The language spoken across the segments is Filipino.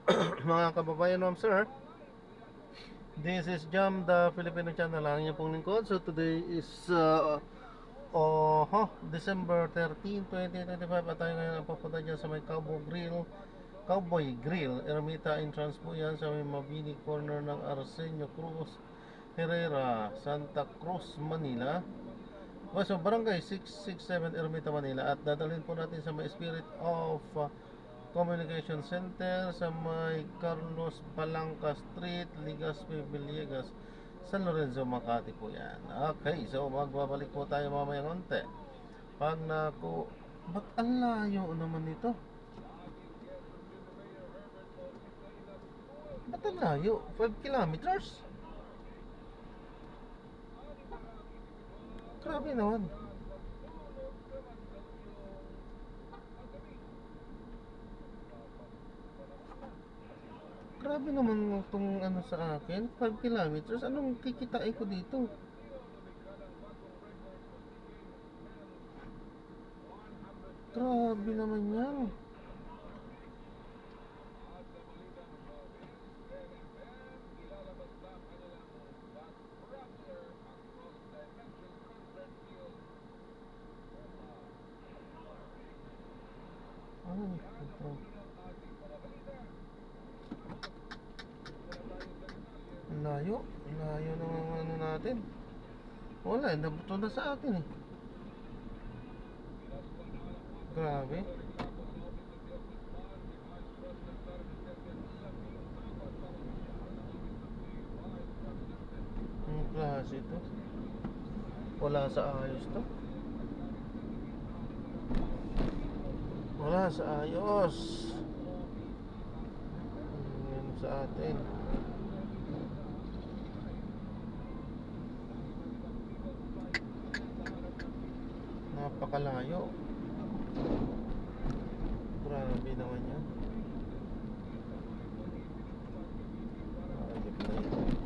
Mga kababayan, ma'am sir, this is Jam, the Filipino channel. Ang inyong pong lingkod. So today is December 13, 2025. At tayo ngayon ang papunta dyan sa may Cowboy Grill, Ermita Entrance po yan sa may Mabini corner ng Arsenio Cruz Herrera, Santa Cruz, Manila. So barangay 667 Ermita, Manila. At dadalhin po natin sa may Spirit of Communication Center sa may Carlos Palanca Street, Legazpi, Villegas, San Lorenzo, Makati po yan. Okay, so magbabalik po tayo mamaya konti. Pag ba't ang layo naman nito? Ba't ang layo? 5 kilometers? Grabe naman. Grabe naman itong ano sa akin, 5 kilometers. Anong kikitain ko dito? Grabe naman yan. Ay, ito. Layo. Layo ng ano natin. Wala, nabuto na sa atin eh. Grabe. Ang klase ito. Wala sa ayos to. Wala sa ayos. Yan sa atin. Napakalayo. Grabe naman yan. Ayop na yun.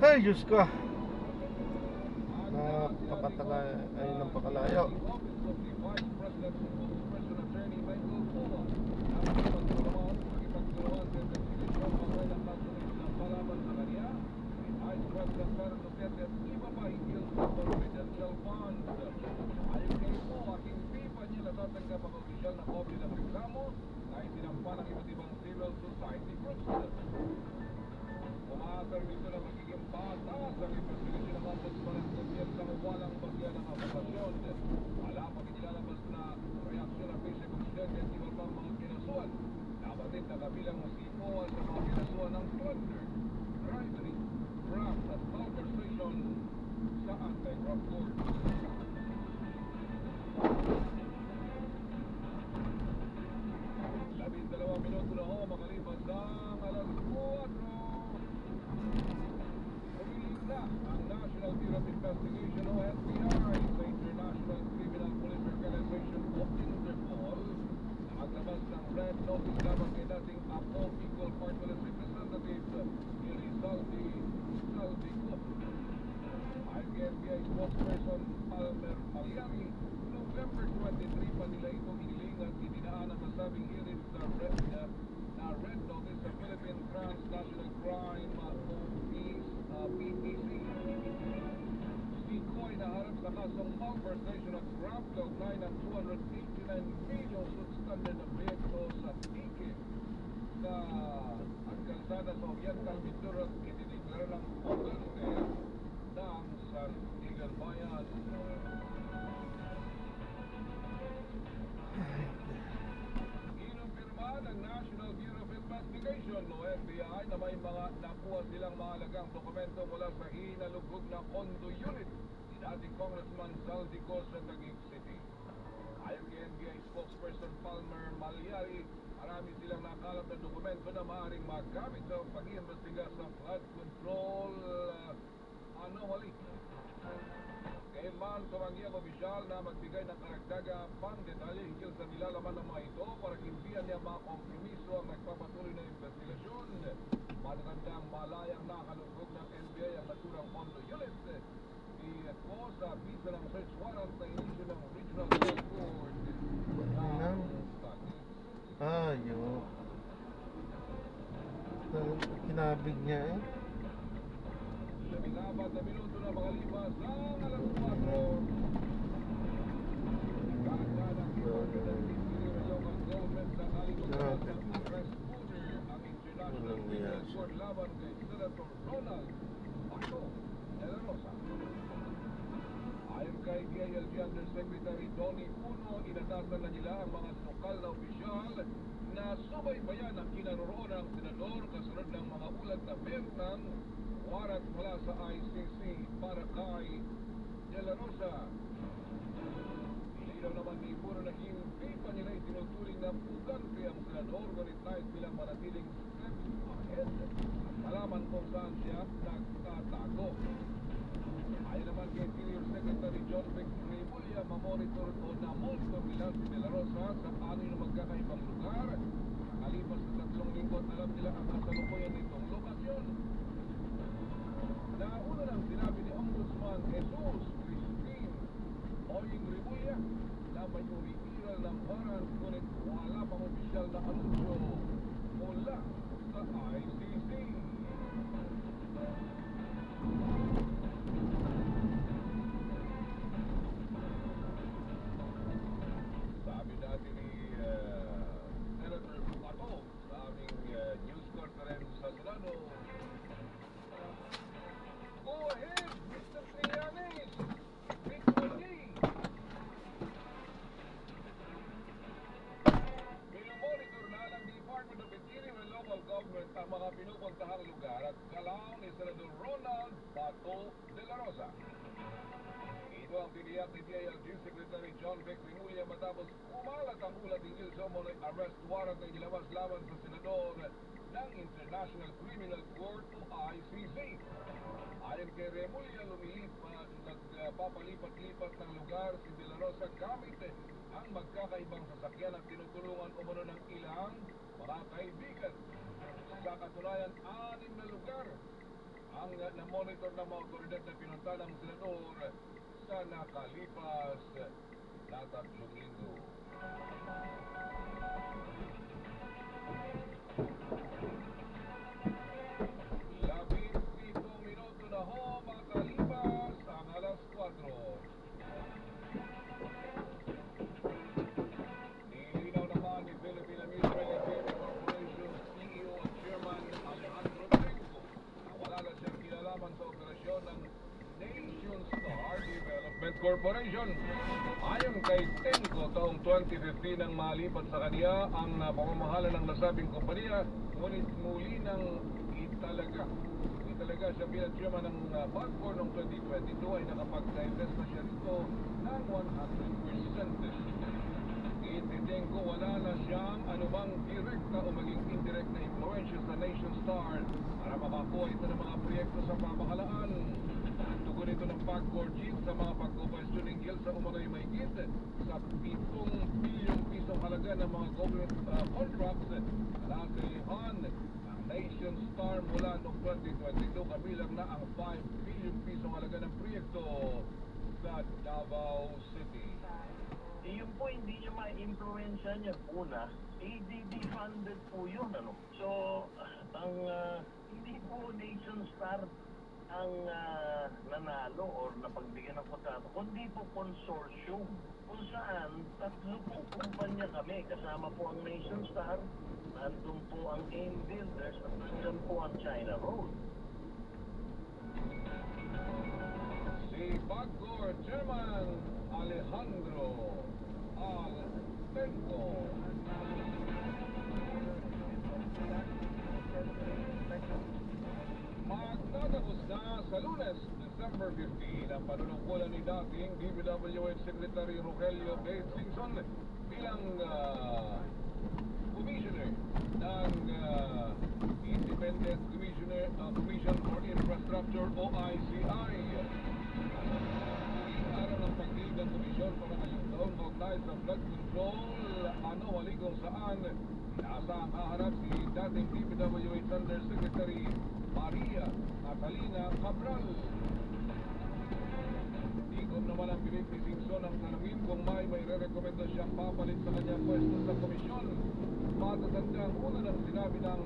Ay, Diyos ko. Napakatagal ay napakalayo. nagbigay na may mga nakuha silang mahalagang dokumento mula sa hinalugog na condo unit ni dating Congressman Saldico sa Taguig City. Ayon kay NBI spokesperson Palmer Malyari, marami silang nakalap na dokumento na maaaring magamit sa pag-iimbestiga sa flood control anomaly. Kailan tumangyang opisyal na magbigay ng karagdaga pang detalye hinggil sa nilalaman ng mga ito para himpian niya mga kompromiso ang nagpapatuloy na investigasyon. Matatandang malayang nakalugog ng NBI ang naturang condo unit. Ito sa visa ng search warrant na inisyo ng Regional Court ng Taguig. Ayo. Kinabig niya eh. 14 na minuto na makalipas ang alas 4. Kaagad ang order ng Ministry of Local Government na kalimutan ng arrest order ang International Criminal Court laban kay Senator Ronald Paco de la Rosa. Ayon kay DILG Undersecretary Tony Puno, inatasan na nila ang mga lokal na opisyal na subaybayan ang kinaroroonan ng senador kasunod ng mga ulat na meron warrant mula sa ICC para kay De La Rosa. Ilinaw naman ni Puno na hindi pa nila itinuturing na pugante ang senador, ngunit nais bilang manatiling steps ahead at malaman kung saan siya nagtatago. Ayon naman kay Senior Secretary John Vic Remulla, mamonitor o namonitor nila si De La Rosa sa anin na magkakaibang lugar. Nakalipas sa 3 linggo at alam nila ang kasalukuyan nitong lokasyon. Nauna nang sinabi ni Ombudsman Jesus Christine Oying Remulla na may umiiral ng warrant, ngunit wala pang opisyal na anunsyo mula sa ICC. Sabi natin ni Senator Paco sa aming news conference sa Senado, go ahead, Mr. Trillanes. Victory. Minomonitor na ng Department of Interior and Local Government ang mga pinupuntahang lugar at kalaw ni Senador Ronald Paco de la Rosa. Ito ang tiniyak ni DILG Secretary John Vic Remulla matapos kumalat ang ulat hinggil sa umunay arrest warrant na inilabas laban sa senador ng International Criminal Court o ICC. Ayon kay Remulla, nagpapalipat-lipat ng lugar si De La Rosa gamit ang magkakaibang sasakyan at tinutulungan umano ng ilang mga kaibigan. Sa katunayan, 6 na lugar ang na-monitor ng mga otoridad na pinunta ng senador sa nakalipas na 3 linggo. Nilinaw naman ni Philippine Amusement and Gaming Corporation CEO at Chairman Alejandro Tenco na wala na siyang kinalaman sa operasyon ng Nation Star Development Corporation. Ayon kay Tenco, taong 2015 nang malipat sa kanya ang pamamahala ng nasabing kompanya, ngunit muli nang italaga siya bilang chairman ng Bagcor noong 2022 ay nakapag-divest na siya rito ng 100%. Ititengko wala na siyang anumang direkta o maging indirect na influensya sa Nation Star para makakuha ito ng mga proyekto sa pamahalaan. Tugon ito ng Bagcor Chief sa mga pagkupwestiyon hinggil sa umano'y mahigit sa 7 bilyong pisong halaga ng mga government contracts na nasilihan Nation Star mula noong 2022, kabilang na ang 5 billion piso halaga ng proyekto sa Davao City. Yun po hindi niya ma-influensya niya. Una, ADB funded po yun. So, ang hindi po Nation Star ang nanalo or napagbigyan ng kontrato, kundi po consortium kung saan 3 po kumpanya kami. Kasama po ang Nation Star, nandun po ang AIM Builders at nandun po ang China Road. Si Bagcor Chairman Alejandro Altenco. Sa Lunes, December 15, ang panunungkulan ni dating DPWH Secretary Rogelio B. Singson bilang Commissioner ng Independent Commission for Infrastructure o ICI. Araw ng pag-lead ng komisyon para ngayong taon kaugnay sa flood control anomaly kung saan inaasahang haharap si dating DPWH Undersecretary Maria Catalina Cabral. Ikom naman ang pilit ni Singson ang tanungin kung may re-recommenda siyang papalit sa kanyang pwesto sa komisyon. Matatanda ang una ng sinabi ng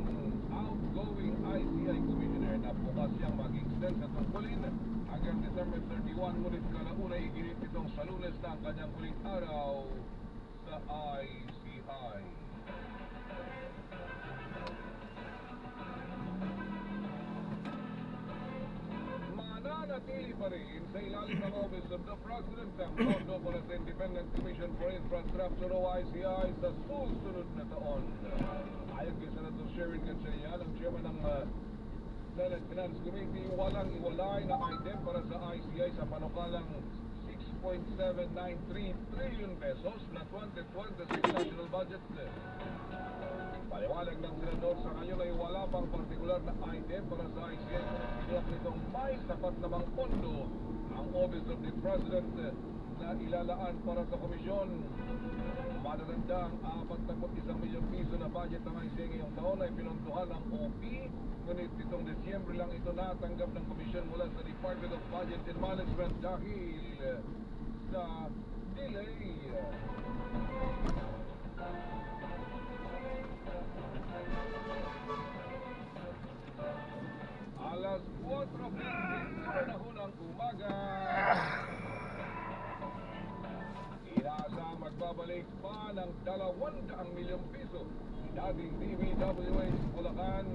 outgoing ICI Commissioner na bukas siyang mag-extend sa tungkulin hanggang December 31, ngunit kalauna iginit itong sa Lunes na ang kanyang huling araw sa ICI. Mananatili pa rin sa ilalim ng Office of the President ang pondo para sa Independent Commission for Infrastructure o ICI sa susunod na taon. Ayon kay Senator Sherwin Gatchalian, ang chairman ng Senate Finance Committee, walang iwalay na item para sa ICI sa panukalang 6.793 trillion pesos na 2026 national budget. Paliwanag ng senador, sa ngayon ay wala pang partikular na item para sa ICI kung siniyak nitong may sapat namang pondo ang Office of the President na ilalaan para sa komisyon. Matatanda ang 41 milyong piso na budget ng ICI ngayong taon ay pinuntuhan ng OP, ngunit itong Desyembre lang ito natanggap ng komisyon mula sa Department of Budget and Management dahil sa delay. Alas 4:21 na ho ng umaga. Inaasahang magbabalik pa ng 200 milyong piso si dating DPWH Bulacan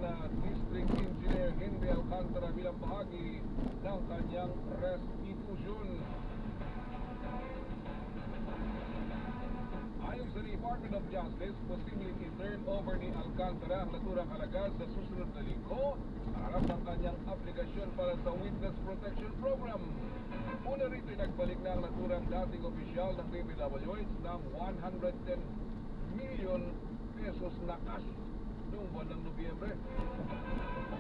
District Engineer Henry Alcantara bilang bahagi ng kanyang restitution. Ayon sa Department of Justice, posibleng i-turn over ni Alcantara ang naturang halaga sa susunod na linggo harap ng kanyang aplikasyon para sa Witness Protection Program. Una rito ay nagbalik na ang naturang dating opisyal ng DPWH ng 110 million pesos na cash noong buwan ng Nobyembre.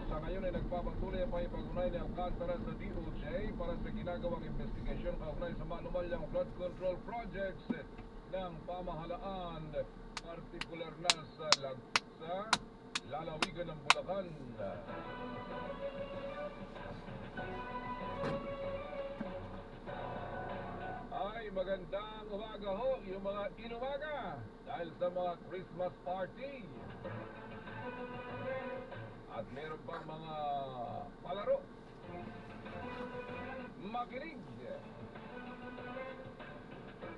Sa ngayon ay nagpapatuloy ang paipagunay ni Alcantara sa DOJ para sa ginagawang investigasyon kaugnay sa manumalyang flood control projects ng pamahalaan, partikular na sa lalawigan ng Bulacan. Ay, magandang umaga ho, yung mga inumaga dahil sa mga Christmas party. At meron pang mga palaro. Makinig!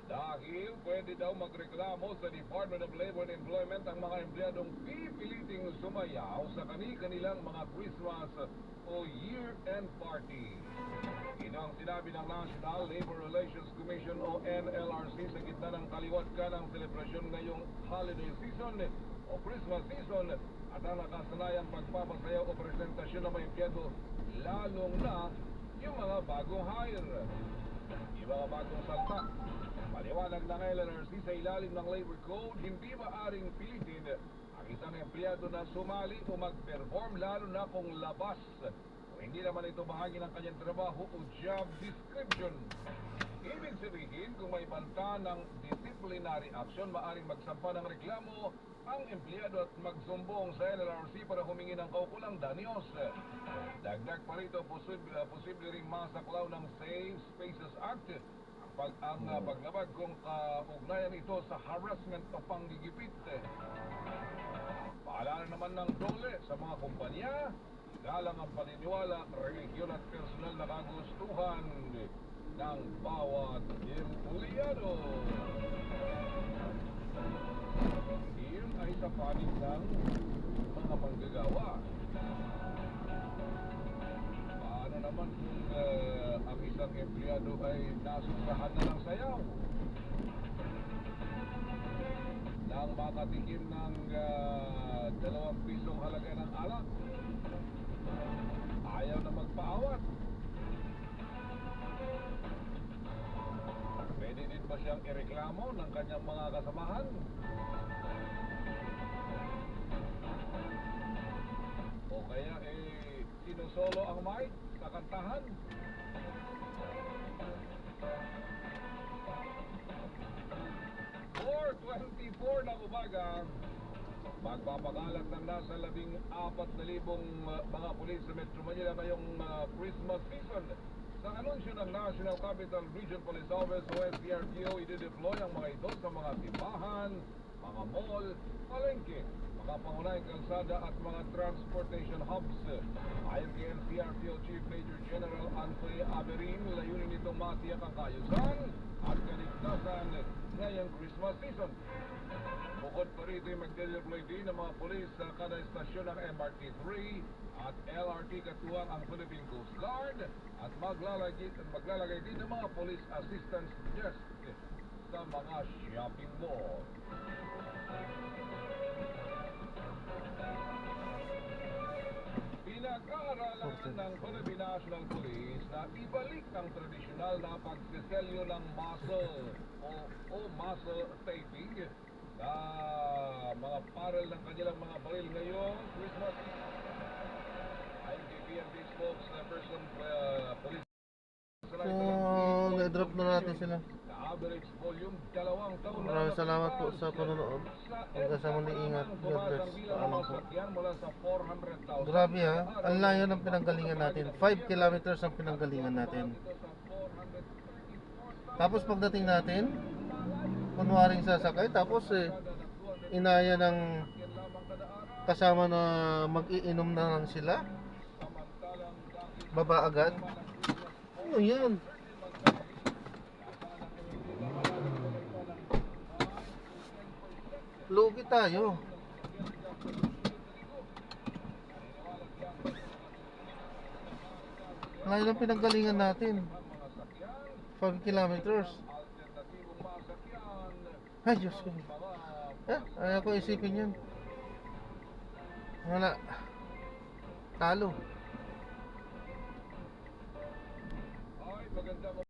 Dahil pwede daw magreklamo sa Department of Labor and Employment ang mga empleyadong pipiliting sumayaw sa kanilang mga Christmas o year-end party. Ito ang sinabi ng National Labor Relations Commission o NLRC sa gitna ng kaliwat ka ng selebrasyon ngayong holiday season o Christmas season at ang nakasanayang pagpapasayaw o presentasyon ng mga empleyado, lalong na yung mga bagong hire. Yung mga bagong salta. Paliwanag ng LRC sa ilalim ng Labor Code, hindi maaring pilitin ang isang empleyado na sumali o mag-perform lalo na kung labas o hindi naman ito bahagi ng kanyang trabaho o job description. Ibig sabihin, kung may banta ng disciplinary action, maaring magsampa ng reklamo ang empleyado at magsumbong sa LRC para humingi ng kaukulang danyos. Dagdag pa rito, posible ring masaklaw ng Safe Spaces Act ang paglabag kung kaugnayan ito sa harassment o panggigipit. Paalala naman ng DOLE sa mga kumpanya, galang ang paniniwala, relihiyon at personal na kagustuhan ng bawat empleyado. Iyon ay sa panig ng mga manggagawa. Paano naman kung ang isang empleyado ay nasusahan na ng sayaw? Nang makatikim ng 2 pisong halaga ng alak, ayaw na magpaawat. ireklamo ng kanyang mga kasamahan. O kaya sinusolo ang mic sa kantahan. 4:24 ng umaga, magpapakalat ng nasa 14,000 mga pulis sa Metro Manila ngayong Christmas season. Sa anunsyo ng National Capital Region Police Office o SCRPO, i-deploy ang mga ito sa mga simbahan, mga mall, palengke, mga pangunahing kalsada at mga transportation hubs. Ayon kay NCRPO Chief Major General Anthony Averin, layunin nitong matiyak ang kaayusan at kaligtasan ngayong Christmas season. Bukod pa rito, magde-deploy din ng mga pulis sa kada estasyon ng MRT-3 at LRT katuwang ang Philippine Coast Guard at maglalagay din ng mga police assistance desk sa mga shopping mall. Pinag-aaralan ng Philippine National Police na ibalik ang tradisyonal na pagsiselyo ng muzzle o muzzle taping na mga barrel ng kanilang mga baril ngayong Christmas season. Ayon kay PNP spokesperson police. So, na-drop na natin sila. Na average volume 2 taon na. Maraming salamat po sa panonood. Hanggang sa muli, ingat. God bless. Paalam po. Mula sa 400,000. Grabe ha, ang layo ng pinanggalingan natin. 5 kilometers ang pinanggalingan natin. Tapos pagdating natin, kunwaring sasakay, tapos inaya ng kasama na mag-iinom na lang sila. Baba agad. Ano yan? Lugi tayo. Layo ng pinanggalingan natin. 5 kilometers. Ay, Diyos ko. Ayaw ko isipin yan. Wala. Talo. Ay, maganda.